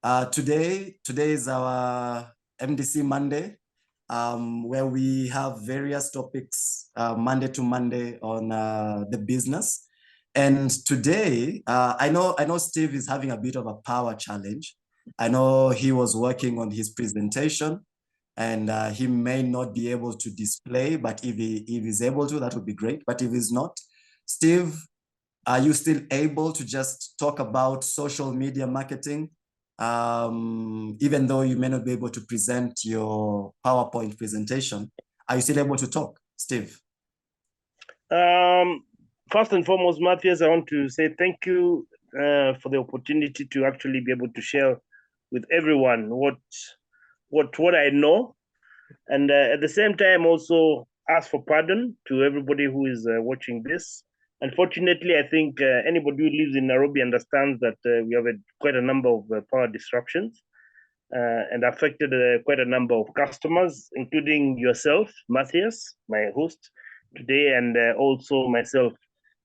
Today is our MDC Monday, where we have various topics Monday to Monday on the business. And today, I know Steve is having a bit of a power challenge. I know he was working on his presentation, and he may not be able to display, but if he's able to, that would be great. But if he's not, Steve, are you still able to just talk about social media marketing? Even though you may not be able to present your PowerPoint presentation, are you still able to talk, Steve? First and foremost, Matthias, I want to say thank you for the opportunity to actually be able to share with everyone what I know, and at the same time also ask for pardon to everybody who is watching this. Unfortunately, I think anybody who lives in Nairobi understands that we have quite a number of power disruptions and affected quite a number of customers, including yourself, Matthias, my host today, and also myself.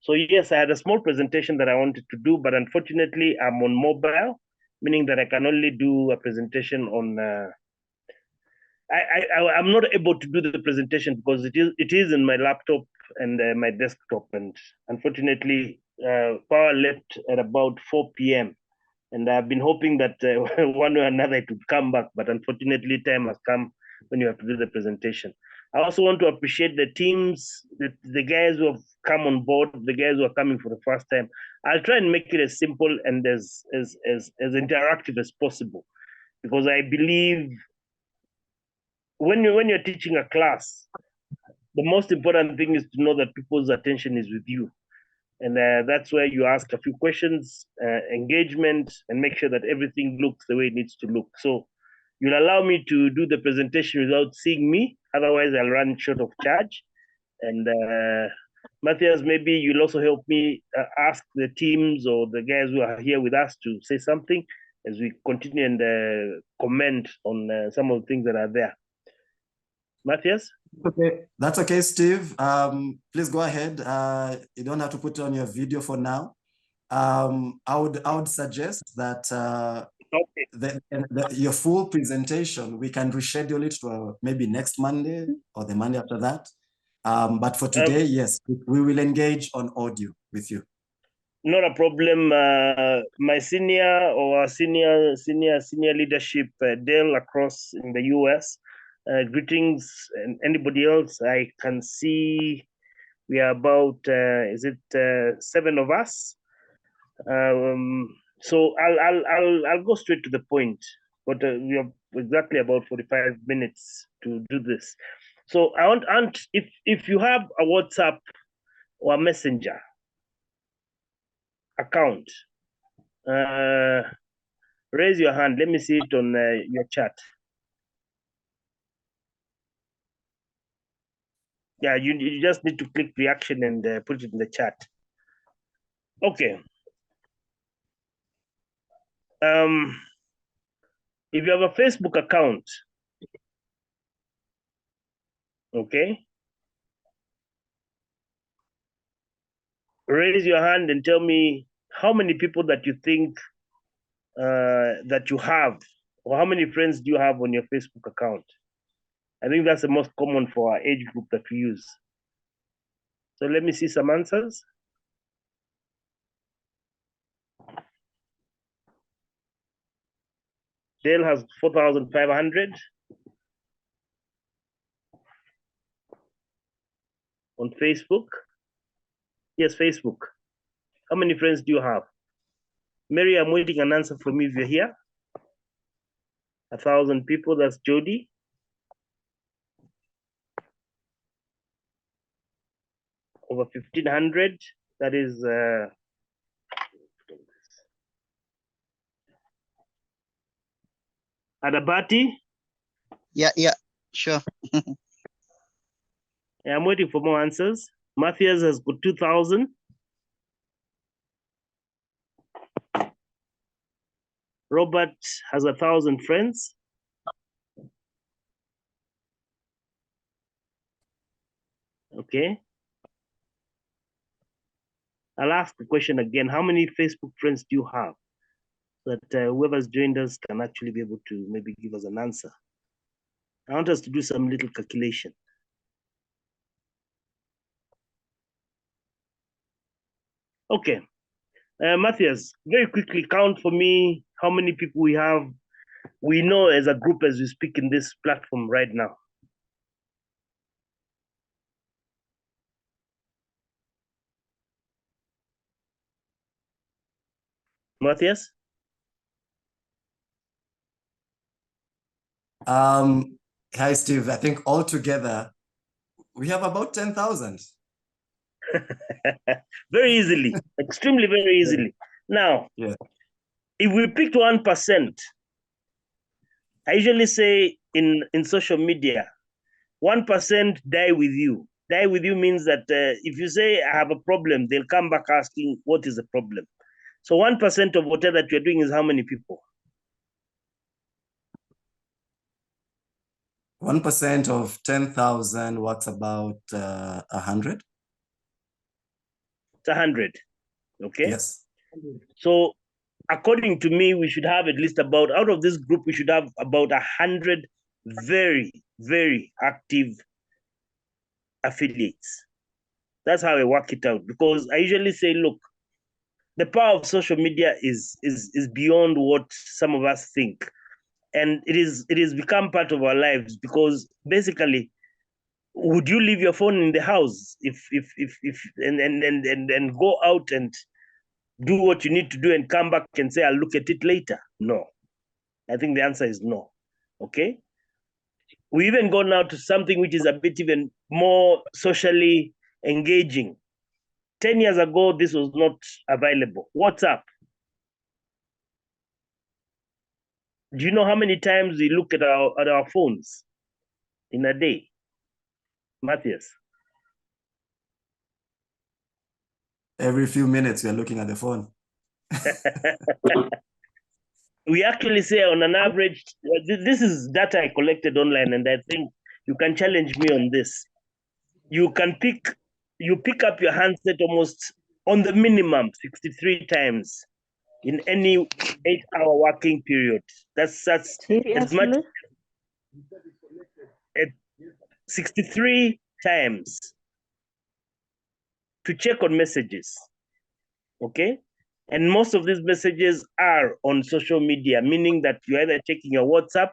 So yes, I had a small presentation that I wanted to do, but unfortunately, I'm on mobile, meaning that I can only do a presentation on. I'm not able to do the presentation because it is in my laptop and my desktop, and unfortunately, power left at about 4 p.m. And I've been hoping that one way or another it would come back, but unfortunately, time has come when you have to do the presentation. I also want to appreciate the teams, the guys who have come on board, the guys who are coming for the first time. I'll try and make it as simple and as interactive as possible, because I believe when you're teaching a class, the most important thing is to know that people's attention is with you. And that's where you ask a few questions, engagement, and make sure that everything looks the way it needs to look. So you'll allow me to do the presentation without seeing me. Otherwise, I'll run short of charge. And Matthias, maybe you'll also help me ask the teams or the guys who are here with us to say something as we continue and comment on some of the things that are there. Matthias? Okay, that's okay, Steve. Please go ahead. You don't have to put on your video for now. I would suggest that Okay. Your full presentation, we can reschedule it to maybe next Monday or the Monday after that. But for today, yes, we will engage on audio with you. Not a problem. My senior leadership, Dale across in the US. Greetings, and anybody else. I can see we are about 7 of us. So I'll go straight to the point. But we have exactly about 45 minutes to do this. So I want if you have a WhatsApp or a Messenger account, raise your hand. Let me see it on your chat. Yeah, you just need to click reaction and put it in the chat. Okay. If you have a Facebook account, okay, raise your hand and tell me how many people that you think that you have, or how many friends do you have on your Facebook account? I think that's the most common for our age group that we use. So let me see some answers. Dale has 4,500 on Facebook. Yes, Facebook. How many friends do you have? Mary, I'm waiting an answer from you if you're here. 1,000 people, that's Jody. Over 1,500, that is Adabati. Yeah, sure. Yeah, I'm waiting for more answers. Matthias has got 2,000. Robert has 1,000 friends. Okay. I'll ask the question again. How many Facebook friends do you have? so that whoever's joined us can actually be able to maybe give us an answer. I want us to do some little calculation. Okay, Matthias, very quickly count for me how many people we know as a group as we speak in this platform right now. Matthias? Hi, Steve. I think altogether we have about 10,000. Very easily, extremely, very easily. Now, Yeah. if we picked 1%, I usually say in social media, 1% die with you. Die with you means that if you say I have a problem, they'll come back asking what is the problem. So 1% of whatever that you're doing is how many people? 1% of 10,000 works about 100. It's 100. Okay. Yes. So according to me, we should have at least about, out of this group, we should have about 100 very, very active affiliates. That's how I work it out, because I usually say, look, the power of social media is beyond what some of us think, and it is become part of our lives, because basically, would you leave your phone in the house if and go out and do what you need to do and come back and say I'll look at it later? No, I think the answer is no. Okay, we even go now to something which is a bit even more socially engaging. 10 years ago, this was not available. WhatsApp. Do you know how many times we look at our phones in a day? Matthias? Every few minutes, we are looking at the phone. We actually say on an average, this is data I collected online, and I think you can challenge me on this. You pick up your handset almost on the minimum 63 times in any 8-hour working period. That's as much as 63 times to check on messages. Okay? And most of these messages are on social media, meaning that you're either checking your WhatsApp,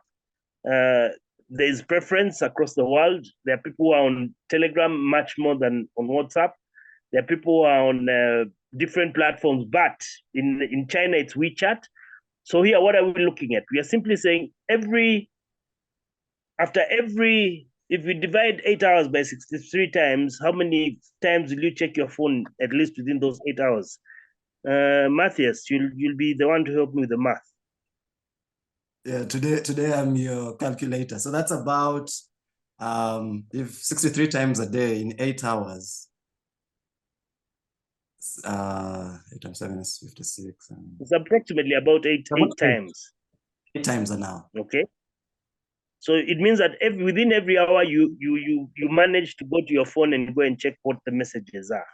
there's preference across the world. There are people who are on Telegram much more than on WhatsApp. There are people who are on different platforms, but in China, it's WeChat. So here, what are we looking at? We are simply saying if we divide 8 hours by 63 times, how many times will you check your phone at least within those 8 hours? Matthias, you'll be the one to help me with the math. Yeah, today I'm your calculator. So that's about if 63 times a day in 8 hours. 8 times 7 is 56. It's approximately about eight times. 8 times an hour. Okay. So it means that within every hour you manage to go to your phone and go and check what the messages are.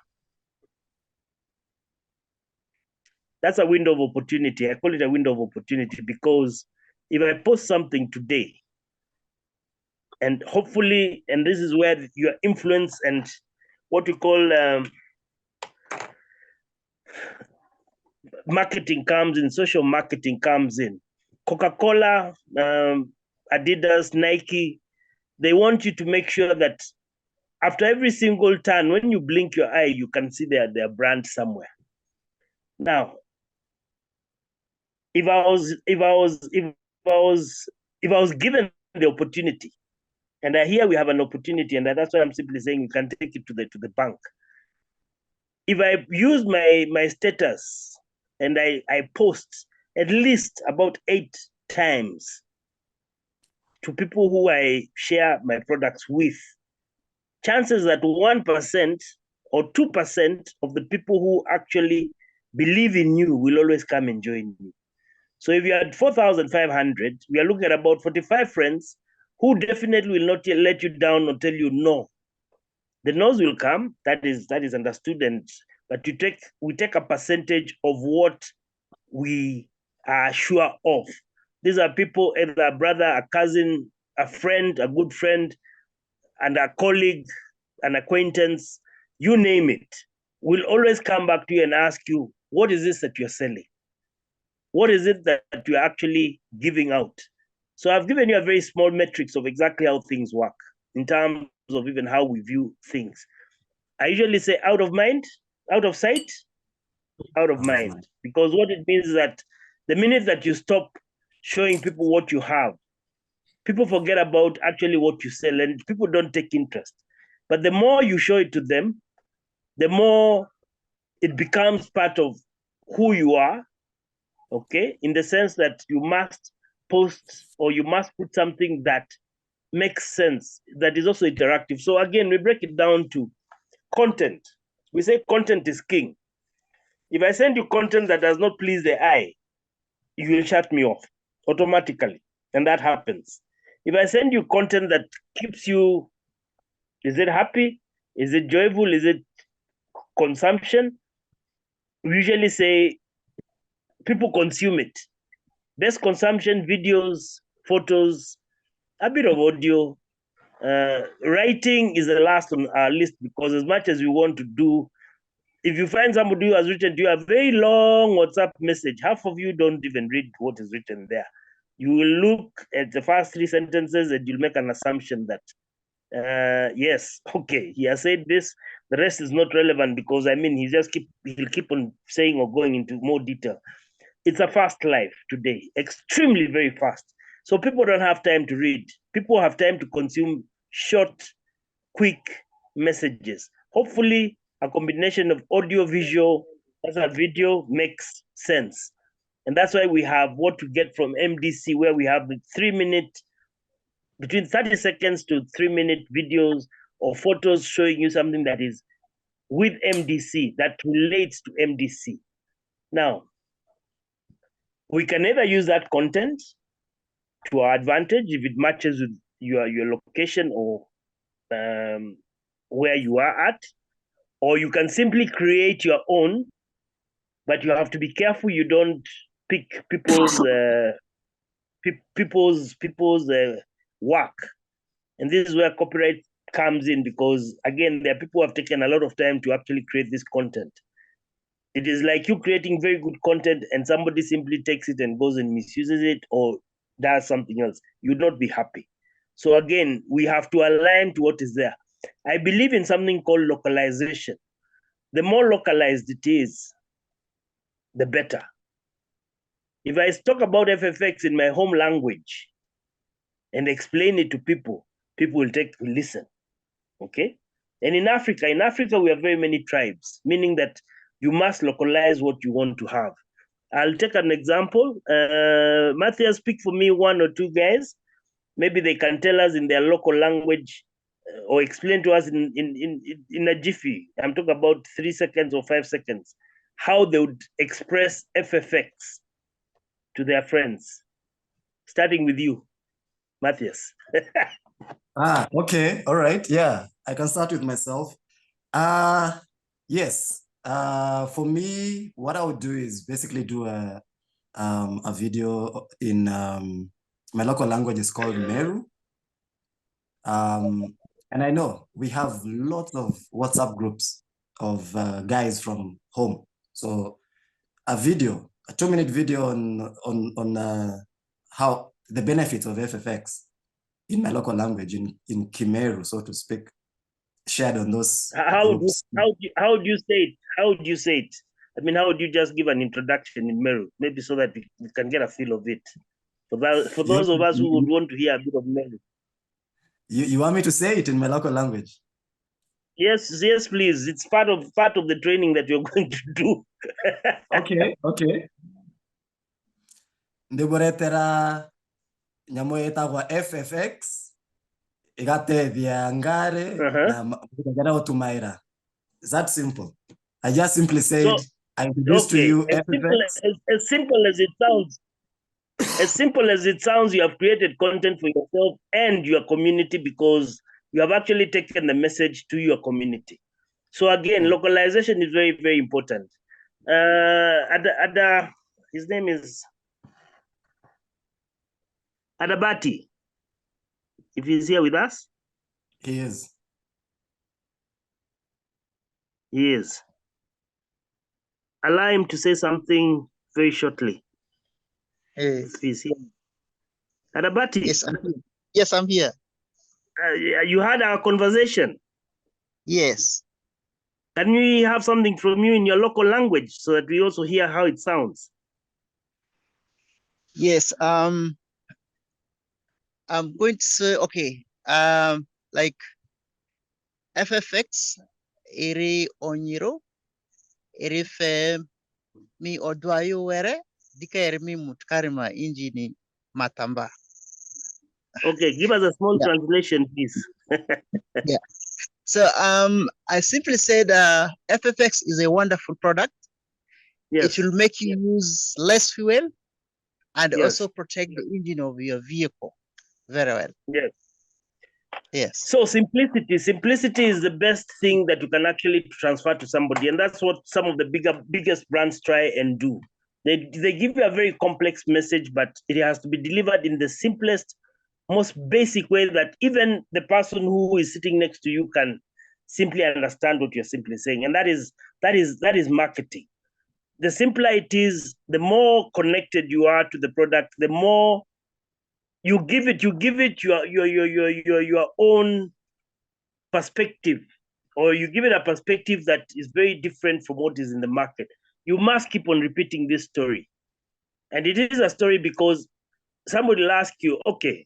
That's a window of opportunity. I call it a window of opportunity because if I post something today, and hopefully, and this is where your influence and what we call marketing comes in, social marketing comes in. Coca-Cola, Adidas, Nike, they want you to make sure that after every single turn, when you blink your eye, you can see their brand somewhere. Now, if I was given the opportunity, and here we have an opportunity, and that's why I'm simply saying you can take it to the bank. If I use my status and I post at least about 8 times to people who I share my products with, chances that 1% or 2% of the people who actually believe in you will always come and join me. So if you had 4,500, we are looking at about 45 friends who definitely will not let you down or tell you no. The no's will come, that is understood, but we take a percentage of what we are sure of. These are people, either a brother, a cousin, a friend, a good friend, and a colleague, an acquaintance, you name it, will always come back to you and ask you, what is this that you're selling? What is it that you're actually giving out? So I've given you a very small metrics of exactly how things work in terms of even how we view things. I usually say out of mind, out of sight, out of mind. Because what it means is that the minute that you stop showing people what you have, people forget about actually what you sell and people don't take interest. But the more you show it to them, the more it becomes part of who you are, okay? In the sense that you must post or you must put something that makes sense, that is also interactive. So again, we break it down to content. We say content is king. If I send you content that does not please the eye, you will shut me off automatically. And that happens. If I send you content that keeps you, is it happy? Is it joyful? Is it consumption? We usually say people consume it. Best consumption, videos, photos, a bit of audio. Writing is the last on our list because as much as we want to do, if you find somebody who has written to you a very long WhatsApp message, half of you don't even read what is written there. You will look at the first 3 sentences and you'll make an assumption that, yes, okay, he has said this. The rest is not relevant because he'll keep on saying or going into more detail. It's a fast life today, extremely very fast. So people don't have time to read. People have time to consume short, quick messages. Hopefully, a combination of audio, visual, as a video makes sense. And that's why we have what we get from MDC, where we have the 3-minute, between 30 seconds to 3-minute videos or photos showing you something that is with MDC, that relates to MDC. Now, we can either use that content to our advantage if it matches with your location or where you are at, or you can simply create your own, but you have to be careful you don't pick people's work. And this is where copyright comes in, because again, there are people who have taken a lot of time to actually create this content. It is like you creating very good content and somebody simply takes it and goes and misuses it or does something else. You'd not be happy. So again, we have to align to what is there. I believe in something called localization. The more localized it is, the better. If I talk about FFX in my home language and explain it to people, people will listen, okay? And in Africa, we have very many tribes, meaning that you must localize what you want to have. I'll take an example. Matthias, speak for me 1 or 2 guys. Maybe they can tell us in their local language or explain to us in a jiffy. I'm talking about 3 seconds or 5 seconds, how they would express FFX to their friends. Starting with you, Matthias. Okay. All right. Yeah, I can start with myself. Yes. For me, what I would do is basically do a video in my local language is called Meru. And I know we have lots of WhatsApp groups of guys from home. So a 2-minute video on how the benefits of FFX in my local language, in Kimeru, so to speak, shared on those groups. How do you say it? How do you say it? I mean, how would you just give an introduction in Meru, maybe so that we can get a feel of it? For those of us who would want to hear a bit of Meru. You want me to say it in my local language? Yes, please. It's part of the training that you're going to do. Okay. Ndiboretera nyamo yetagwa FFX igatethia ngare na otumaira. It's that simple. I just simply said I introduced to you FFX. As simple as it sounds. As simple as it sounds, you have created content for yourself and your community because you have actually taken the message to your community. So again, localization is very, very important. His name is Adabati, if he's here with us? He is. He is. Allow him to say something very shortly. If he's here. Adabati, Yes, yes, I'm here. You had our conversation. Yes. Can we have something from you in your local language so that we also hear how it sounds? Yes. I'm going to say, okay. Like FFX, iri onyiro, iri fe mi odwayo were, dika iri mi mutkarima injini matamba. Okay, give us a small Yeah. translation, please. Yeah. So I simply said FFX is a wonderful product. Yes. It will make you use less fuel and Yes. also protect the engine of your vehicle very well. Yes. Yes. So simplicity is the best thing that you can actually transfer to somebody, and that's what some of the biggest brands try and do. They give you a very complex message, but it has to be delivered in the simplest, most basic way that even the person who is sitting next to you can simply understand what you're simply saying, and that is marketing. The simpler it is, the more connected you are to the product, the more you give it your own perspective, or you give it a perspective that is very different from what is in the market. You must keep on repeating this story. And it is a story because somebody will ask you, okay,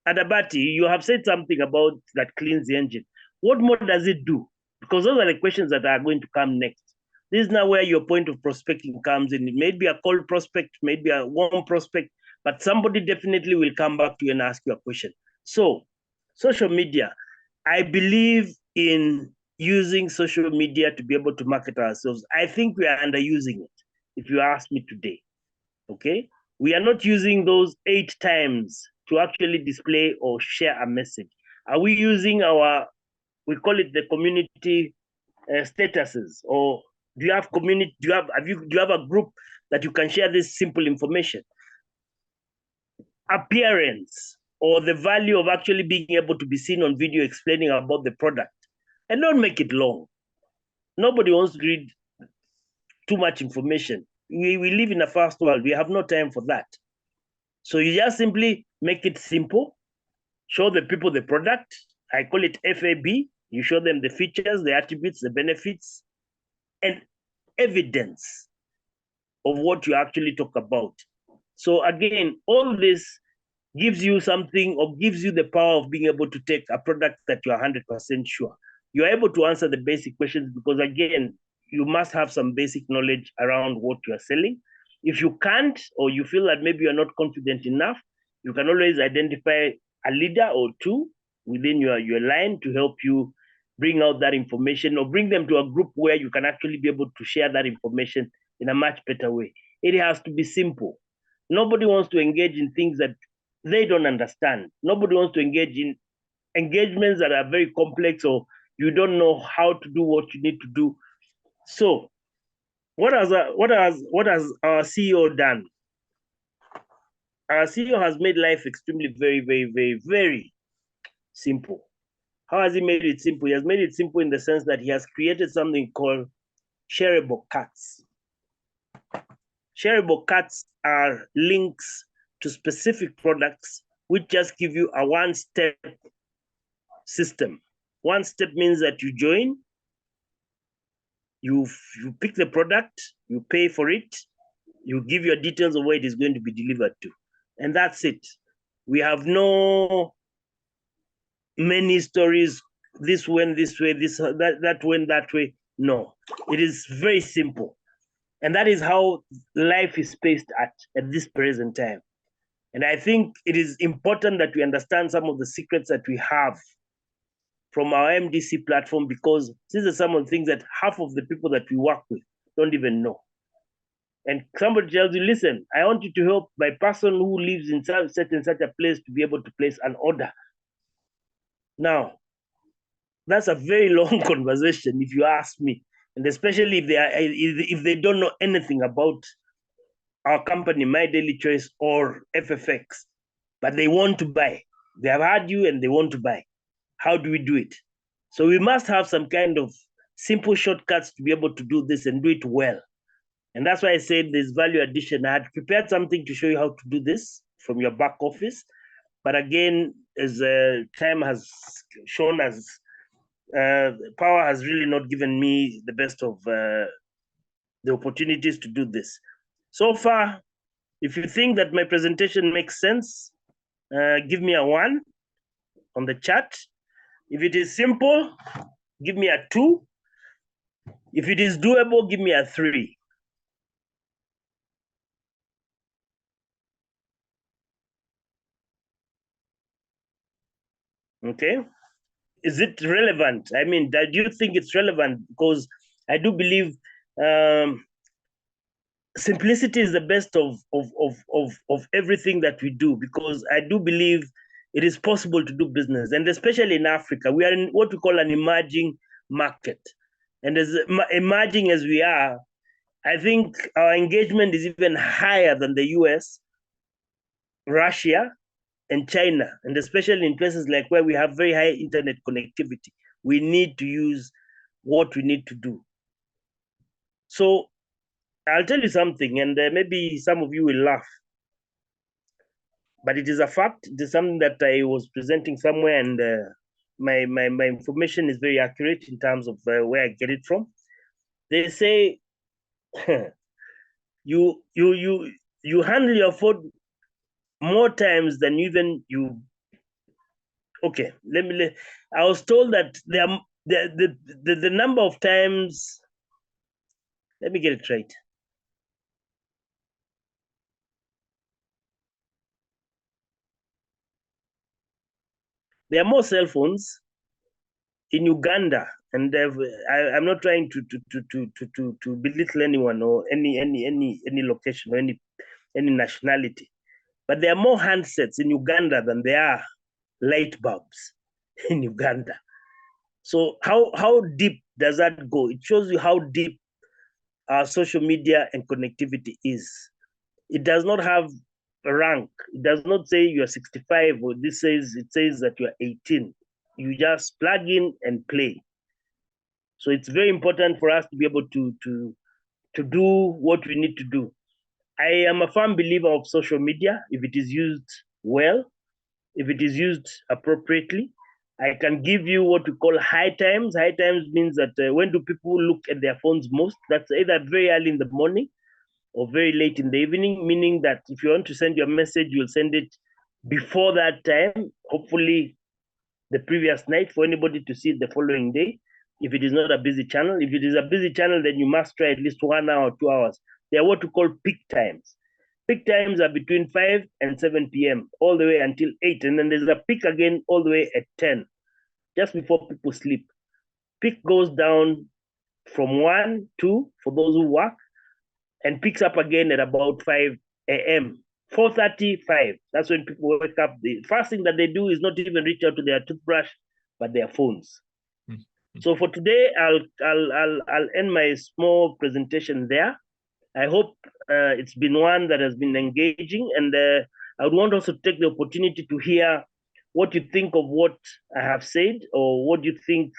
Adabati, you have said something about that cleans the engine. What more does it do? Because those are the questions that are going to come next. This is now where your point of prospecting comes in. It may be a cold prospect, maybe a warm prospect, but somebody definitely will come back to you and ask you a question. So, social media, I believe in using social media to be able to market ourselves. I think we are underusing it, if you ask me today. Okay? We are not using those 8 times to actually display or share a message. Are we using we call it the community statuses, or do you have community? Do you have a group that you can share this simple information? Appearance, or the value of actually being able to be seen on video explaining about the product, and don't make it long. Nobody wants to read too much information. We live in a fast world. We have no time for that. So you just simply make it simple, show the people the product. I call it FAB. You show them the features, the attributes, the benefits, and evidence of what you actually talk about. So again, all this gives you something, or gives you the power of being able to take a product that you're 100% sure. You're able to answer the basic questions because, again, you must have some basic knowledge around what you're selling. If you can't, or you feel that maybe you're not confident enough, you can always identify a leader or two within your line to help you bring out that information, or bring them to a group where you can actually be able to share that information in a much better way. It has to be simple. Nobody wants to engage in things that they don't understand. Nobody wants to engage in engagements that are very complex, or you don't know how to do what you need to do. So, what has our CEO done? Our CEO has made life extremely very, very, very, very simple. How has he made it simple? He has made it simple in the sense that he has created something called shareable carts. Shareable carts are links to specific products which just give you a one-step system. One step means that you join, you pick the product, you pay for it, you give your details of where it is going to be delivered to, and that's it. We have no many stories. This went this way, that went that way. No, it is very simple, and that is how life is spaced at this present time. And I think it is important that we understand some of the secrets that we have from our MDC platform, because these are some of the things that half of the people that we work with don't even know. And somebody tells you, listen, I want you to help my person who lives in such a place to be able to place an order. Now, that's a very long conversation, if you ask me, and especially if they don't know anything about our company, My Daily Choice or FFX. but they want to buy. They have heard you and they want to buy. How do we do it? So we must have some kind of simple shortcuts to be able to do this and do it well. And that's why I said there's value addition. I had prepared something to show you how to do this from your back office. But again, as time has shown us, power has really not given me the best of the opportunities to do this. So far, if you think that my presentation makes sense, give me a 1 on the chat. If it is simple, give me a 2. If it is doable, give me a 3. Okay. Is it relevant? I mean, do you think it's relevant? Because I do believe simplicity is the best of everything that we do, because I do believe it is possible to do business. And especially in Africa, we are in what we call an emerging market. And as emerging as we are, I think our engagement is even higher than the US, Russia, and China, and especially in places like where we have very high internet connectivity. We need to use what we need to do. So I'll tell you something, and maybe some of you will laugh, but it is a fact. It is something that I was presenting somewhere, and my information is very accurate in terms of where I get it from. They say you handle your phone more times than even you. Okay, I was told that the number of times. Let me get it right. There are more cell phones in Uganda, and I'm not trying to belittle anyone or any location or any nationality, but there are more handsets in Uganda than there are light bulbs in Uganda. So how deep does that go? It shows you how deep our social media and connectivity is. It does not have a rank. It does not say you're 65 or it says that you're 18. You just plug in and play. So it's very important for us to be able to do what we need to do. I am a firm believer of social media if it is used well, if it is used appropriately. I can give you what we call high times. High times means that when do people look at their phones most? That's either very early in the morning or very late in the evening, meaning that if you want to send your message, you'll send it before that time, hopefully the previous night, for anybody to see it the following day, if it is not a busy channel. If it is a busy channel, then you must try at least 1 hour, 2 hours. They are what we call peak times. Peak times are between 5 and 7 p.m. all the way until 8. And then there's a peak again all the way at 10, just before people sleep. Peak goes down from 1, 2 for those who work, and picks up again at about 5 a.m. 4:30, 5. That's when people wake up. The first thing that they do is not even reach out to their toothbrush, but their phones. Mm-hmm. So for today, I'll end my small presentation there. I hope it's been one that has been engaging, and I would want also to take the opportunity to hear what you think of what I have said, or what you think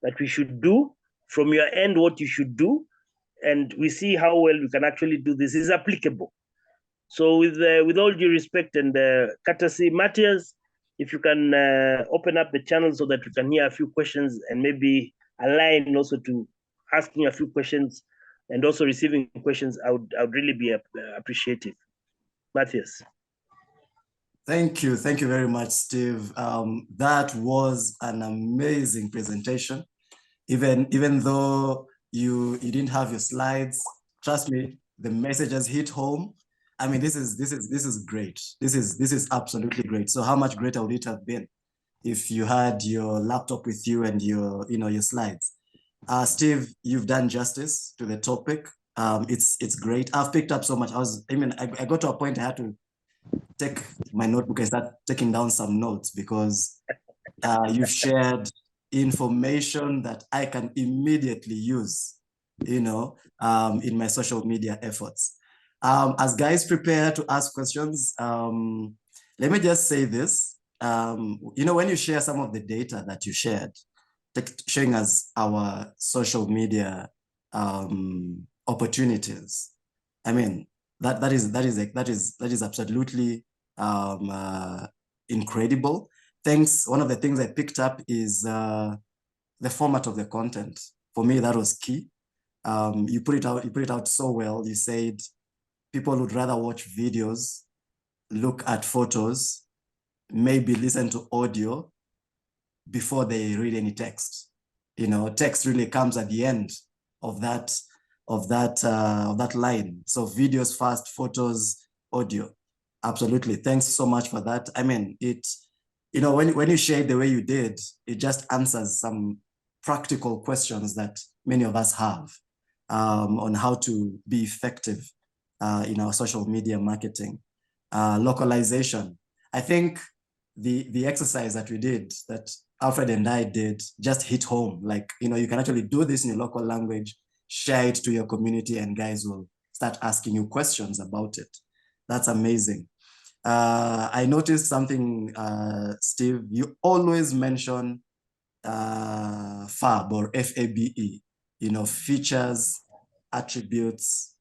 that we should do from your end, what you should do, and we see how well we can actually do this is applicable. So with all due respect and courtesy, Matthias, if you can open up the channel so that we can hear a few questions and maybe align also to asking a few questions and also receiving questions, I would really be appreciative. Matthias. Thank you very much, Steve. That was an amazing presentation. Even though you didn't have your slides, trust me, the messages hit home. I mean, this is great. This is absolutely great. So how much greater would it have been if you had your laptop with you and your slides? Steve, you've done justice to the topic. It's great. I've picked up so much. I got to a point I had to take my notebook and start taking down some notes, because you've shared information that I can immediately use, in my social media efforts. As guys prepare to ask questions, let me just say this. You know, when you share some of the data that you shared, showing us our social media opportunities, I mean, that is absolutely incredible. Thanks. One of the things I picked up is the format of the content. For me, that was key. You put it out so well. You said people would rather watch videos, look at photos, maybe listen to audio before they read any text. You know, text really comes at the end of that line. So videos first, photos, audio. Absolutely. Thanks so much for that. I mean, you know, when you share the way you did, it just answers some practical questions that many of us have on how to be effective in our social media marketing. Localization. I think the exercise that we did, that Alfred and I did, just hit home. Like, you know, you can actually do this in your local language, share it to your community, and guys will start asking you questions about it. That's amazing. I noticed something, Steve, you always mention FAB or FABE, you know, features, attributes,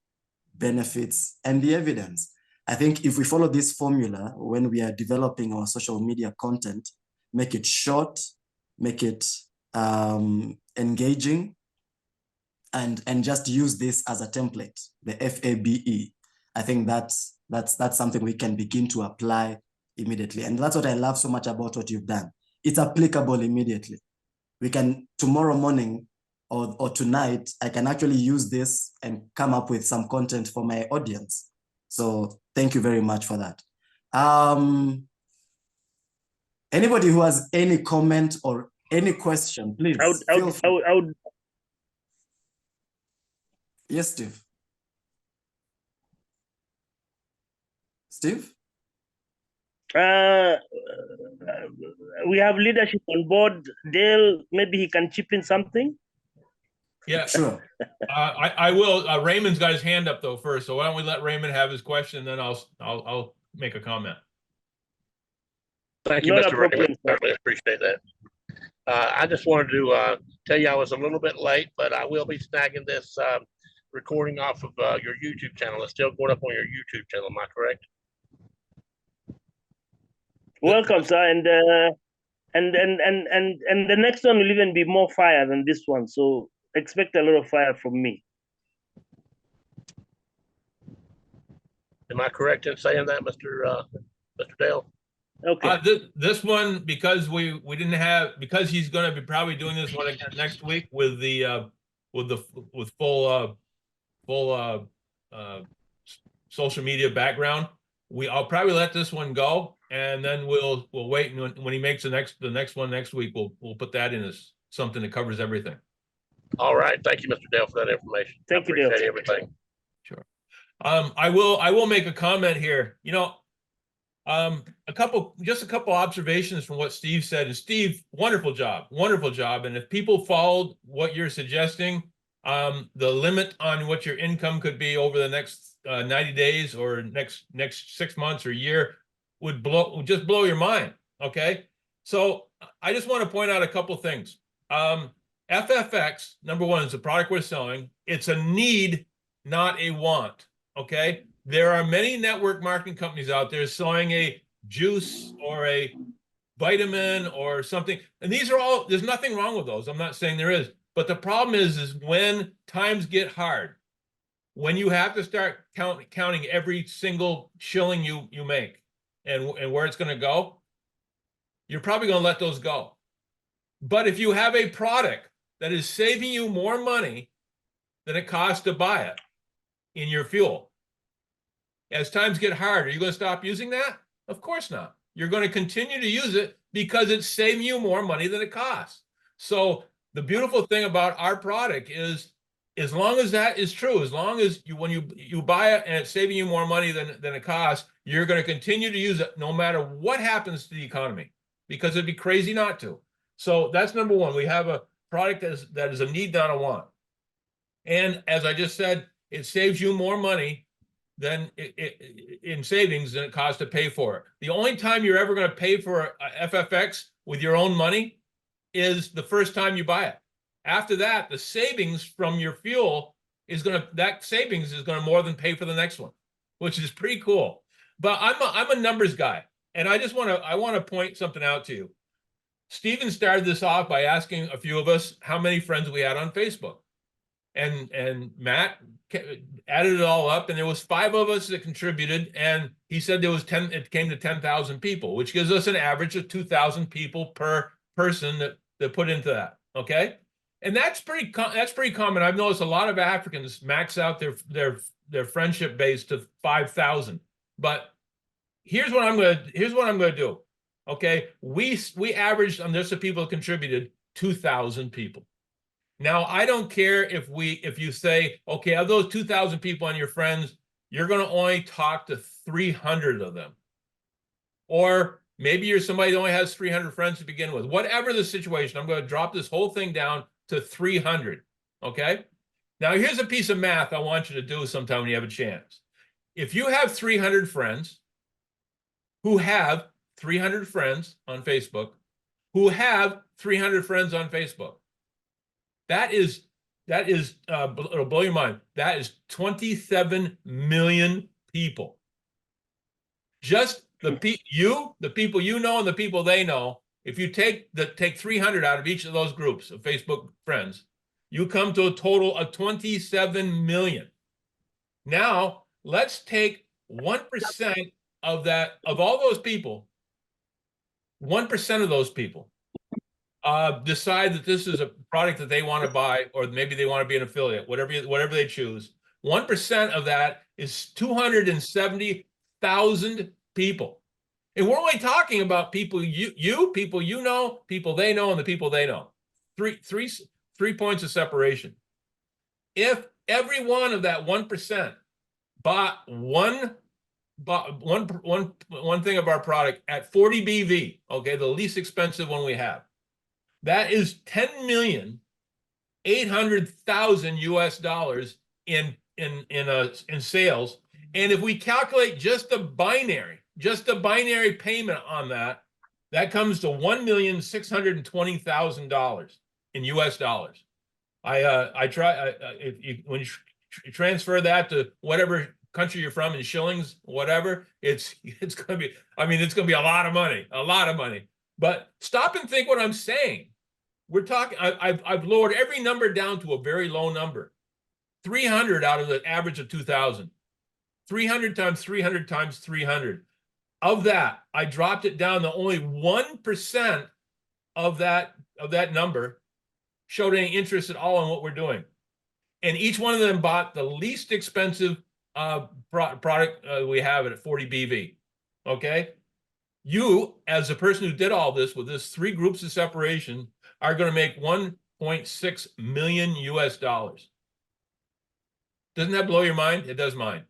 benefits, and the evidence. I think if we follow this formula when we are developing our social media content, make it short, make it engaging, and just use this as a template, the FABE. I think that's something we can begin to apply immediately. And that's what I love so much about what you've done. It's applicable immediately. We can, tomorrow morning or tonight, I can actually use this and come up with some content for my audience. So thank you very much for that. Anybody who has any comment or any question, please. I would. Yes, Steve. Steve? We have leadership on board. Dale, maybe he can chip in something. Yeah, sure. I will. Raymond's got his hand up though first, so why don't we let Raymond have his question, and then I'll make a comment. Thank you, Mr. Raymond. Certainly appreciate that. I just wanted to tell you I was a little bit late, but I will be snagging this recording off of your YouTube channel. It's still going up on your YouTube channel. Am I correct? Welcome, sir, and the next one will even be more fire than this one. So expect a lot of fire from me. Am I correct in saying that, Mr. Dale? Okay. This one, because we didn't have, because he's going to be probably doing this one again next week with full social media background. I'll probably let this one go, and then we'll wait, and when he makes the next one next week, we'll put that in as something that covers everything. All right. Thank you, Mr. Dale, for that information. Thank you, Dale. Appreciate everything. Sure. I will make a comment here. You know, just a couple observations from what Steve said. And Steve, wonderful job. And if people followed what you're suggesting, the limit on what your income could be over the next 90 days or next 6 months or year would just blow your mind. Okay. So I just want to point out a couple things. FFX, number one, is the product we're selling. It's a need, not a want. Okay. There are many network marketing companies out there selling a juice or a vitamin or something. And these are all, there's nothing wrong with those. I'm not saying there is. But the problem is when times get hard, when you have to start counting every single shilling you make and where it's going to go, you're probably going to let those go. But if you have a product that is saving you more money than it costs to buy it in your fuel, as times get hard, are you going to stop using that? Of course not. You're going to continue to use it because it's saving you more money than it costs. So the beautiful thing about our product is, as long as that is true, as long as when you buy it and it's saving you more money than it costs, you're going to continue to use it no matter what happens to the economy, because it'd be crazy not to. So that's number one. We have a product that is a need, not a want. And as I just said, it saves you more money in savings than it costs to pay for it. The only time you're ever going to pay for a FFX with your own money is the first time you buy it. After that, the savings from your fuel that savings is going to more than pay for the next one, which is pretty cool. But I'm a numbers guy, and I want to point something out to you. Stephen started this off by asking a few of us how many friends we had on Facebook. And Matt added it all up, and there was 5 of us that contributed, and he said it came to 10,000 people, which gives us an average of 2,000 people per person that put into that. Okay, and that's pretty common. I've noticed a lot of Africans max out their friendship base to 5,000. But here's what I'm gonna do. Okay, we averaged on this of people that contributed 2,000 people. Now, I don't care if you say, okay, of those 2,000 people on your friends, you're going to only talk to 300 of them. Or maybe you're somebody that only has 300 friends to begin with. Whatever the situation, I'm going to drop this whole thing down to 300, okay? Now, here's a piece of math I want you to do sometime when you have a chance. If you have 300 friends who have 300 friends on Facebook, who have 300 friends on Facebook, it'll blow your mind. That is 27 million people. Just the people you know and the people they know. If you take 300 out of each of those groups of Facebook friends, you come to a total of 27 million. Now, let's take 1% of all those people, 1% of those people decide that this is a product that they want to buy, or maybe they want to be an affiliate, whatever they choose. 1% of that is 270,000 people. And we're only talking about people people you know, people they know, and the people they know. Three points of separation. If every one of that 1% bought one thing of our product at 40 BV, okay, the least expensive one we have, that is 10,800,000 US dollars in sales. And if we calculate just the binary payment on that, that comes to $1,620,000 in US dollars. When you transfer that to whatever country you're from in shillings, whatever, it's going to be, it's going to be a lot of money. But stop and think what I'm saying. We're talking, I've lowered every number down to a very low number. 300 out of the average of 2,000. 300 times 300 times 300. Of that, I dropped it down to only 1% of that number showed any interest at all in what we're doing. And each one of them bought the least expensive product we have at 40 BV. Okay? You, as a person who did all this with this 3 groups of separation, are going to make 1.6 million US dollars. Doesn't that blow your mind? It does mine.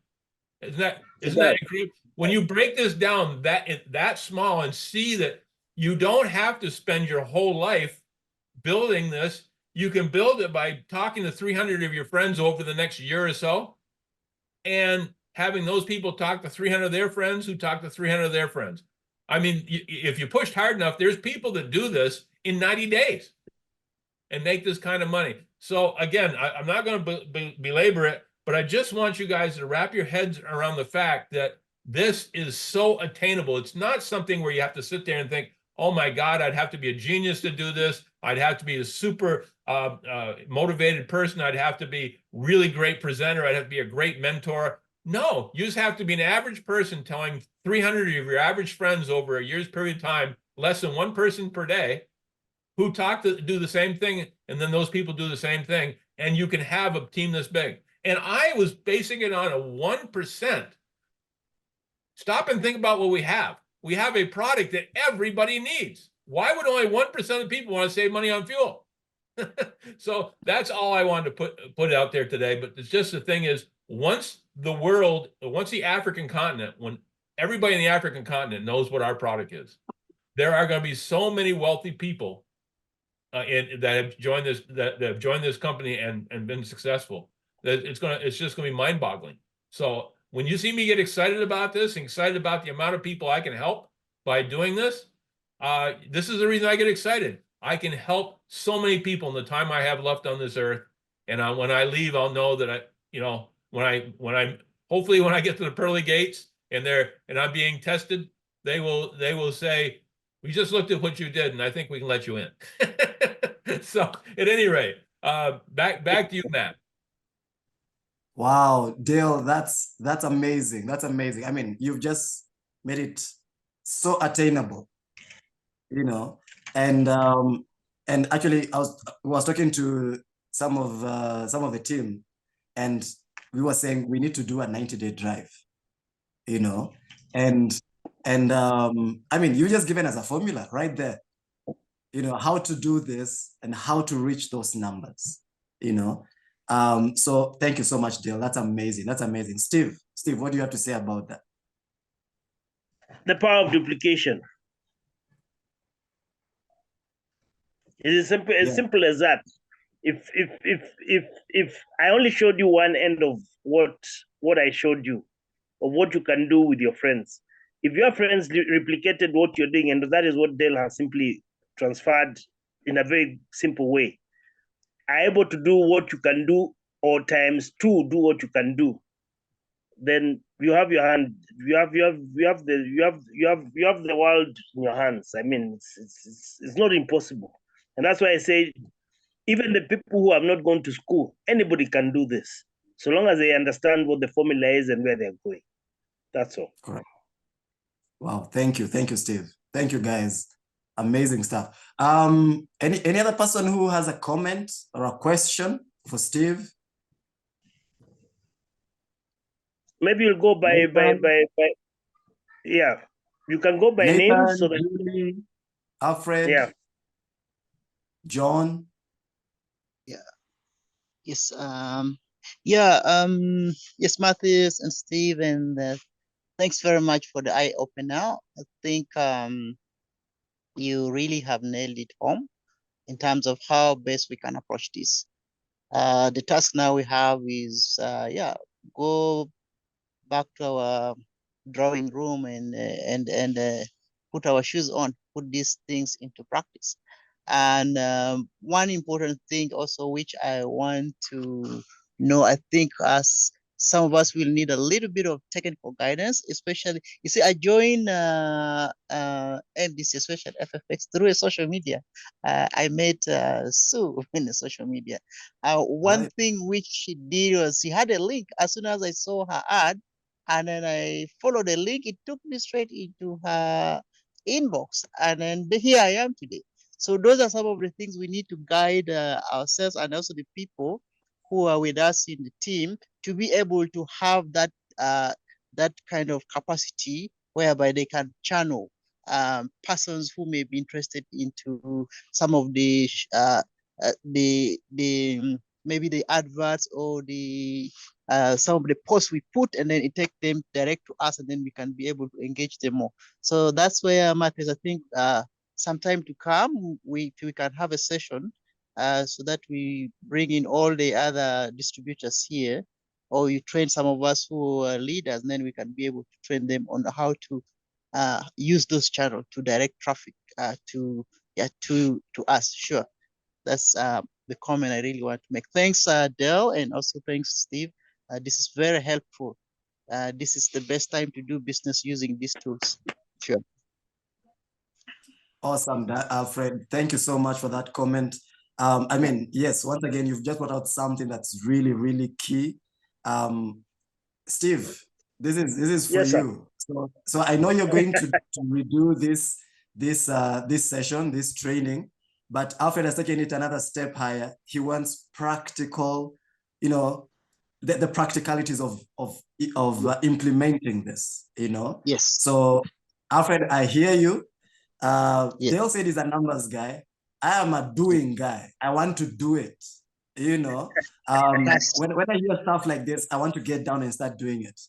Isn't that incredible? When you break this down that small and see that you don't have to spend your whole life building this, you can build it by talking to 300 of your friends over the next year or so, and having those people talk to 300 of their friends who talk to 300 of their friends. If you pushed hard enough, there's people that do this in 90 days and make this kind of money. So again, I'm not going to belabor it, but I just want you guys to wrap your heads around the fact that this is so attainable. It's not something where you have to sit there and think, oh my God, I'd have to be a genius to do this. I'd have to be a super motivated person. I'd have to be really great presenter. I'd have to be a great mentor. No, you just have to be an average person telling 300 of your average friends over a year's period of time, less than one person per day, who do the same thing, and then those people do the same thing, and you can have a team this big. And I was basing it on a 1%. Stop and think about what we have. We have a product that everybody needs. Why would only 1% of the people want to save money on fuel? So that's all I wanted to put out there today. But it's just the thing is, once the African continent, when everybody in the African continent knows what our product is, there are going to be so many wealthy people that have joined this company and been successful that it's just going to be mind-boggling. So when you see me get excited about this, excited about the amount of people I can help by doing this, this is the reason I get excited. I can help so many people in the time I have left on this earth. And when I leave, I'll know that hopefully when I get to the pearly gates and I'm being tested, they will say, we just looked at what you did and I think we can let you in. So at any rate, back to you, Matt. Wow, Dale, that's amazing. That's amazing. I mean, you've just made it so attainable, and actually I was talking to some of the team, and we were saying we need to do a 90-day drive, and I mean, you just given us a formula right there, how to do this and how to reach those numbers, so thank you so much, Dale. That's amazing. That's amazing. Steve, what do you have to say about that? The power of duplication. It is simple, as simple as that. If I only showed you one end of what I showed you, of what you can do with your friends, if your friends replicated what you're doing, and that is what Dale has simply transferred in a very simple way, are able to do what you can do, or times 2 do what you can do, then you have your hand. You have the world in your hands. I mean, it's not impossible, and that's why I say, even the people who have not gone to school, anybody can do this, so long as they understand what the formula is and where they're going. That's all. Correct. Wow, thank you, Steve. Thank you, guys. Amazing stuff. Any other person who has a comment or a question for Steve? Maybe you'll go by yeah. You can go by Nathan, names, so that Julie, Alfred, yeah. John. Yeah. Yes. Yes, Matthias and Steve, and thanks very much for the eye opener. I think you really have nailed it home in terms of how best we can approach this. The task now we have is go back to our drawing room and put our shoes on, put these things into practice. And one important thing also, which I want to know, I think as some of us will need a little bit of technical guidance, especially, you see, I joined MDC, especially FFX, through a social media. I met Sue in the social media. One thing which she did was she had a link. As soon as I saw her ad, and then I followed the link, it took me straight into her inbox. And then here I am today. So those are some of the things we need to guide ourselves and also the people who are with us in the team to be able to have that that kind of capacity whereby they can channel persons who may be interested into some of the maybe the adverts or the some of the posts we put, and then it take them direct to us, and then we can be able to engage them more. So that's where, Matthias, I think sometime to come, we can have a session so that we bring in all the other distributors here, or you train some of us who are leaders, and then we can be able to train them on how to use those channels to direct traffic to us. Sure, that's the comment I really want to make. Thanks, Dale, and also thanks, Steve. This is very helpful. This is the best time to do business using these tools. Sure. Awesome, Alfred. Thank you so much for that comment. I mean, yes, once again, you've just brought out something that's really, really key. Steve, this is for Yes, you. So I know you're going to redo this session, this training, but Alfred has taken it another step higher. He wants practical, the practicalities of implementing this, Yes. So Alfred, I hear you. Yes. Dale said he's a numbers guy. I am a doing guy. I want to do it. When I hear stuff like this, I want to get down and start doing it.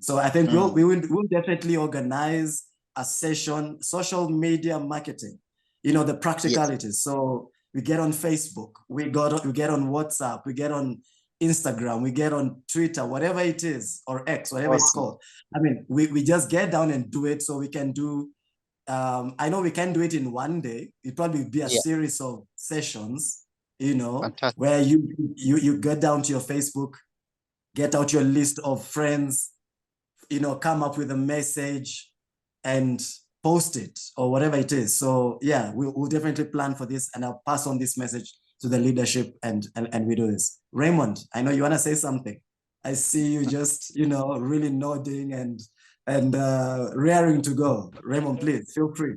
So I think we'll definitely organize a session, social media marketing, the practicalities. Yes. So we get on Facebook, we get on WhatsApp, we get on Instagram, we get on Twitter, whatever it is, or X, whatever it's Awesome. called. I mean, we just get down and do it so we can do, I know we can do it in one day. It probably be a Yeah. series of sessions, you know, Fantastic. where you get down to your Facebook, get out your list of friends, you know, come up with a message and post it or whatever it is. So yeah, we'll definitely plan for this, and I'll pass on this message to the leadership and we do this. Raymond, I know you want to say something. I see you just, you know, really nodding and raring to go. Raymond, please feel free.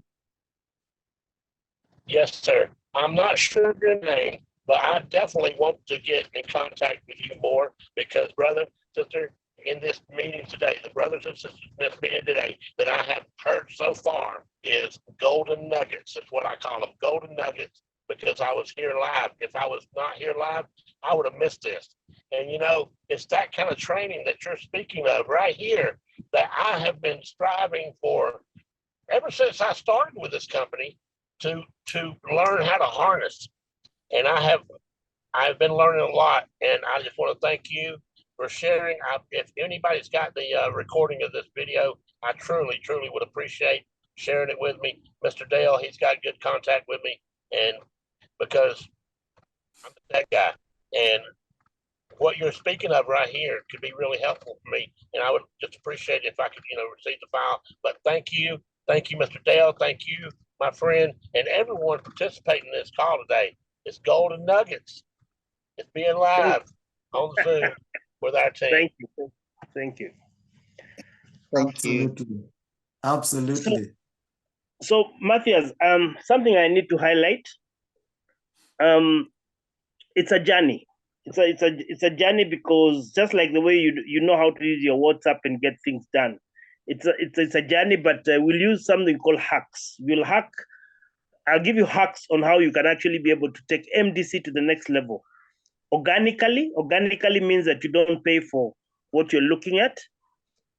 Yes, sir. I'm not sure of your name, but I definitely want to get in contact with you more because, brother, sister, in this meeting today, the brothers and sisters in this meeting today that I have heard so far is golden nuggets. That's what I call them, golden nuggets, because I was here live. If I was not here live, I would have missed this. And, you know, it's that kind of training that you're speaking of right here that I have been striving for ever since I started with this company to learn how to harness. And I've been learning a lot, and I just want to thank you for sharing. If anybody's got the recording of this video, I truly would appreciate sharing it with me. Mr. Dale, he's got good contact with me, and because I'm that guy, and what you're speaking of right here could be really helpful for me, and I would just appreciate it if I could, you know, receive the file. But thank you, Mr. Dale, thank you, my friend, and everyone participating in this call today. It's golden nuggets. It's being live on Zoom with our team. Thank you. Thank you. Thank you. Absolutely. Absolutely. So Matthias, something I need to highlight. It's a journey. It's a journey because just like the way you know how to use your WhatsApp and get things done, it's a journey. But we'll use something called hacks. I'll give you hacks on how you can actually be able to take MDC to the next level. Organically means that you don't pay for what you're looking at,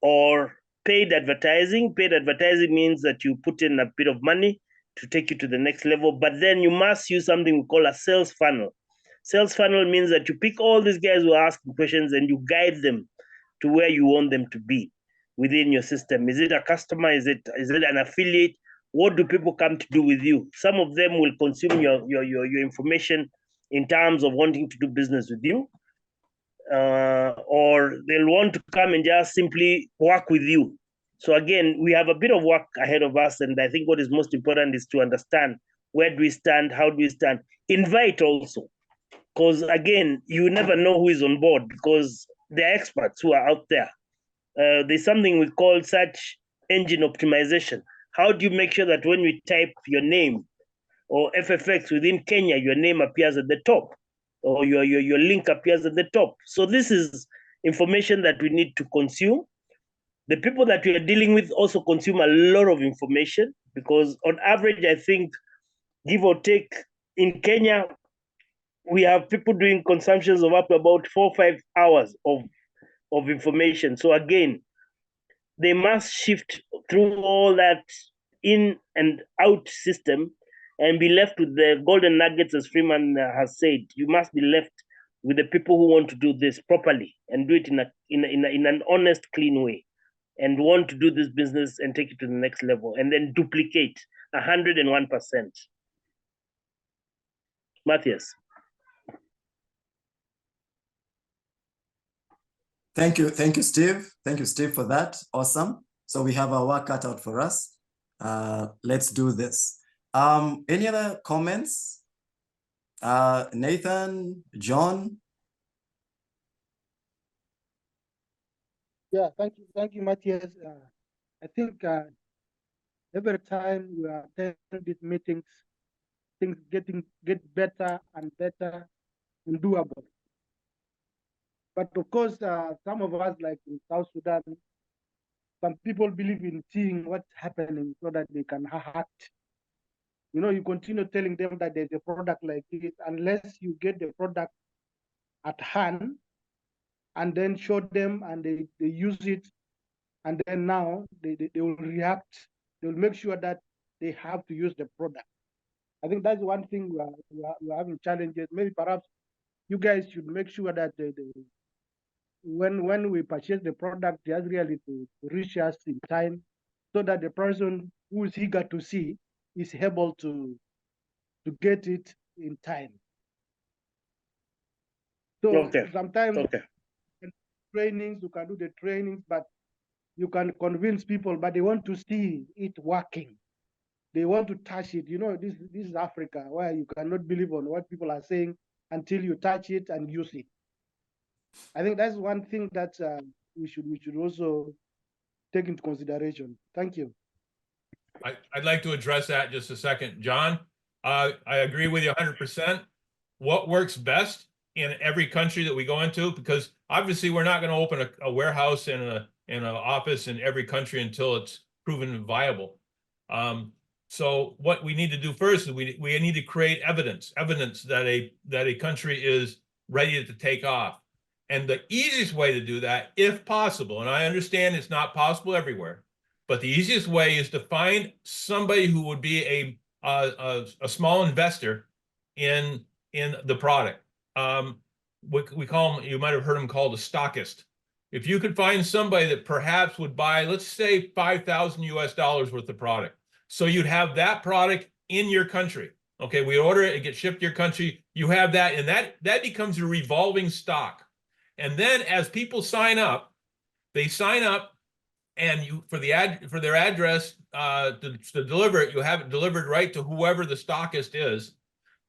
or paid advertising. Paid advertising means that you put in a bit of money to take you to the next level, but then you must use something we call a sales funnel. Sales funnel means that you pick all these guys who are asking questions and you guide them to where you want them to be within your system. Is it a customer? Is it an affiliate? What do people come to do with you? Some of them will consume your information in terms of wanting to do business with you, or they'll want to come and just simply work with you. So again, we have a bit of work ahead of us, and I think what is most important is to understand where do we stand, how do we stand. Invite also, because again, you never know who is on board because there are experts who are out there. There's something we call search engine optimization. How do you make sure that when we type your name or FFX within Kenya, your name appears at the top, or your link appears at the top? So this is information that we need to consume. The people that we are dealing with also consume a lot of information because on average, I think, give or take, in Kenya, we have people doing consumptions of up to about 4 or 5 hours of information. So again, they must shift through all that in and out system and be left with the golden nuggets, as Freeman has said. You must be left with the people who want to do this properly and do it in an honest, clean way, and want to do this business and take it to the next level, and then duplicate 101%. Matthias. Thank you, Steve. Thank you, Steve, for that. Awesome. So we have our work cut out for us. Let's do this. Any other comments? Nathan, John? Yeah, thank you, Matthias. I think every time we attend these meetings, things get better and better and doable. But of course, some of us, like in South Sudan, some people believe in seeing what's happening so that they can act. You know, you continue telling them that there's a product like this, unless you get the product at hand and then show them and they use it, and then now they will react. They will make sure that they have to use the product. I think that's one thing we are having challenges. Maybe perhaps you guys should make sure that when we purchase the product, it has really to reach us in time, so that the person who is eager to see is able to get it in time. So Okay. sometimes Okay. trainings, you can do the trainings, but you can convince people, but they want to see it working. They want to touch it. You know, this is Africa, where you cannot believe on what people are saying until you touch it and use it. I think that's one thing that we should also take into consideration. Thank you. I'd like to address that in just a second. John, I agree with you 100%. What works best in every country that we go into, because obviously we're not going to open a warehouse and an office in every country until it's proven viable. So what we need to do first is we need to create evidence that a country is ready to take off. And the easiest way to do that, if possible, and I understand it's not possible everywhere, but the easiest way is to find somebody who would be a small investor in the product. We call them, you might have heard them called a stockist. If you could find somebody that perhaps would buy, let's say $5,000 US worth of product. So you'd have that product in your country. Okay, we order it, it gets shipped to your country, you have that, and that becomes a revolving stock. And then as people sign up, they sign up, and you for their address to deliver it, you have it delivered right to whoever the stockist is.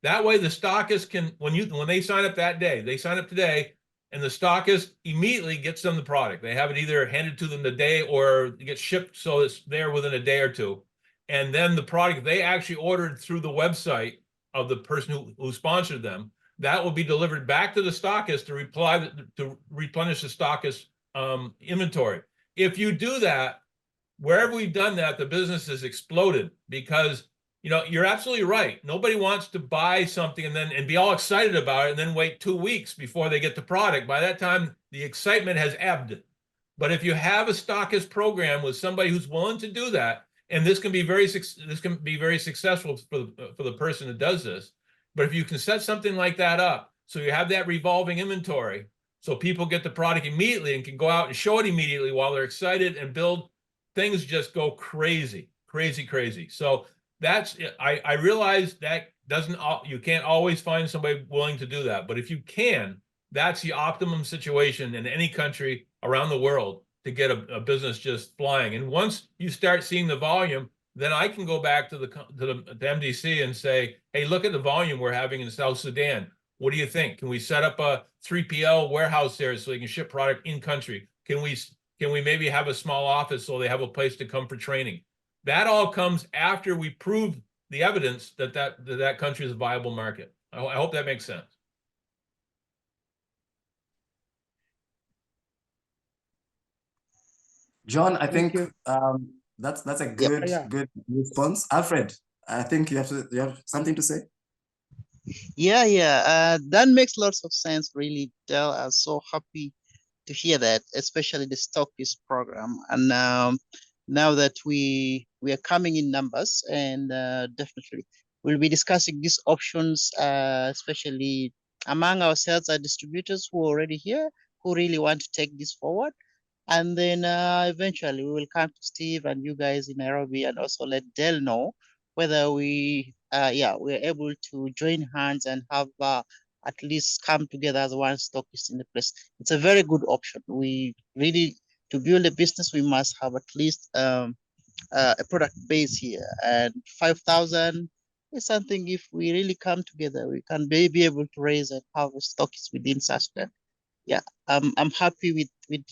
That way the stockist can, when they sign up that day, they sign up today, and the stockist immediately gets them the product. They have it either handed to them the day or it gets shipped, so it's there within a day or two. And then the product they actually ordered through the website of the person who sponsored them, that will be delivered back to the stockist to replenish the stockist inventory. If you do that, wherever we've done that, the business has exploded, because you're absolutely right. Nobody wants to buy something and be all excited about it and then wait 2 weeks before they get the product. By that time, the excitement has ebbed. But if you have a stockist program with somebody who's willing to do that, and this can be very successful for the person that does this. But if you can set something like that up, so you have that revolving inventory, so people get the product immediately and can go out and show it immediately while they're excited and build, things just go crazy. So that's, I realize that you can't always find somebody willing to do that, but if you can, that's the optimum situation in any country around the world to get a business just flying. And once you start seeing the volume, then I can go back to the MDC and say, hey, look at the volume we're having in South Sudan. What do you think? Can we set up a 3PL warehouse there so they can ship product in country? Can we maybe have a small office so they have a place to come for training? That all comes after we prove the evidence that country is a viable market. I hope that makes sense. John, I think you. that's a good good response. Alfred, I think you have something to say. That makes lots of sense, really, Del. I'm so happy to hear that, especially the stockist program. And now that we are coming in numbers, and definitely we'll be discussing these options, especially among ourselves, our distributors who are already here, who really want to take this forward. And then eventually we will come to Steve and you guys in Nairobi, and also let Del know whether we're able to join hands and have at least come together as one stockist in the place. It's a very good option. We really, to build a business, we must have at least a product base here, and 5,000 is something, if we really come together, we can be able to raise and have a stockist within South Sudan. Yeah, I'm happy with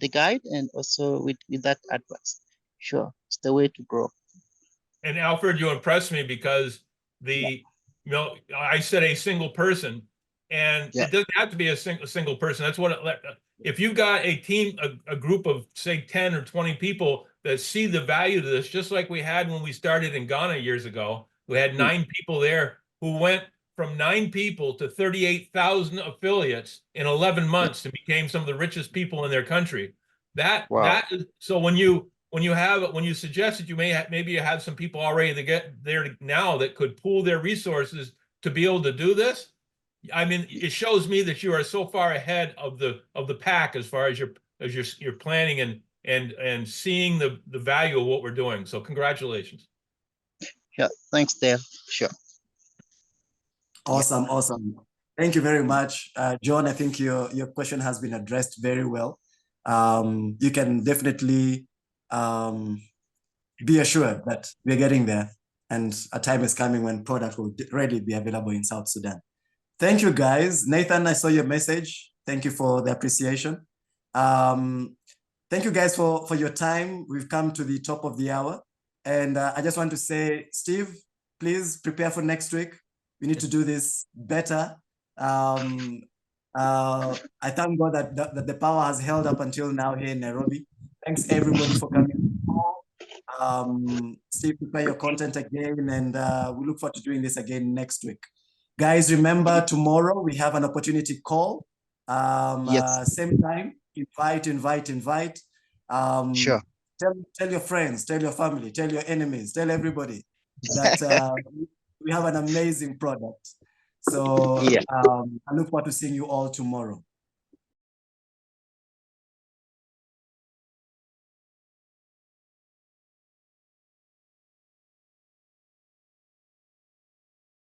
the guide, and also with that advice. Sure, it's the way to grow. And Alfred, you impressed me, because I said a single person, and it doesn't have to be a single person. That's what if you've got a team, a group of say 10 or 20 people that see the value to this, just like we had when we started in Ghana years ago. We had 9 people there who went from 9 people to 38,000 affiliates in 11 months and became some of the richest people in their country. That is, so when you suggest that you maybe you have some people already that get there now that could pool their resources to be able to do this, I mean, it shows me that you are so far ahead of the pack as far as your planning and seeing the value of what we're doing. So congratulations. Yeah, thanks, Dale. Sure. Awesome, awesome. Thank you very much, John. I think your question has been addressed very well. You can definitely be assured that we're getting there, and a time is coming when product will readily be available in South Sudan. Thank you, guys. Nathan, I saw your message. Thank you for the appreciation. Thank you, guys, for your time. We've come to the top of the hour, and I just want to say, Steve, please prepare for next week. We need to do this better. I thank God that the power has held up until now here in Nairobi. Thanks everybody for coming. Steve, prepare your content again, and we look forward to doing this again next week. Guys, remember tomorrow we have an opportunity call. Yes. Same time, invite. Sure. Tell your friends, tell your family, tell your enemies, tell everybody that we have an amazing product. So Yeah. I look forward to seeing you all tomorrow.